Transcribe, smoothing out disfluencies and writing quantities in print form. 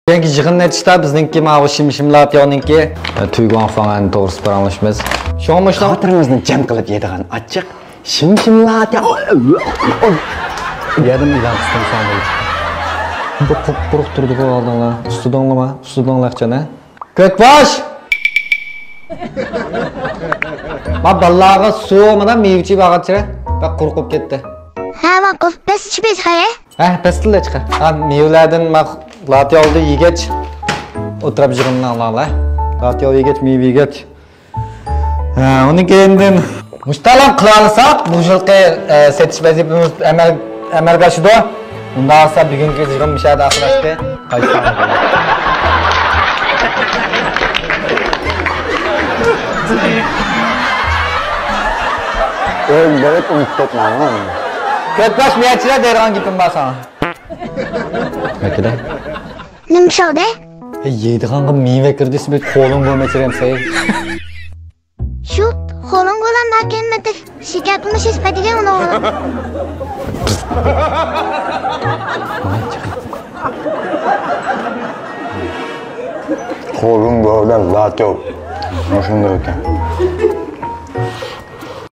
Yangi yig'in aytishda bizningki mana bu shimshimlab yo'ninki tuyg'on falan to'g'risi paranglashmiz. Sho'mishdan Xotirimizni jam qilib yeydigan achchiq shimshimlat. Yedim ilan qistim son bo'ldi. Bu quruq turdi bu oldinlar. Ustidan laqchana. Ko'kbosh! Ma ballaga so'madan mevchi bag'achira va quruqib ketdi. Ha, vaqif pes ha. Ha, pestilla chiqa. Ha, mevlardan lat yoldi yigach o'tirib yig'indan ola. Lat yol yigach mev yigach. Ha, uni kendin mustalam qila olsak, bu yilqi setish vazifamiz amalga oshdi. Unda asa bugungi yig'in mishada axlashdi. Qaytamiz. Böyle unutmayın. Ko'kbosh miyachira deydigan gapim bor sana. Makida. Nima shode? Yeydiganga meva kirdi, siz qo'ling bo'lmachiram say. Shu qo'ling bilan makenmati shikatimish isbatiga uni. Kolum böyle lat yok. Hoşunda yok.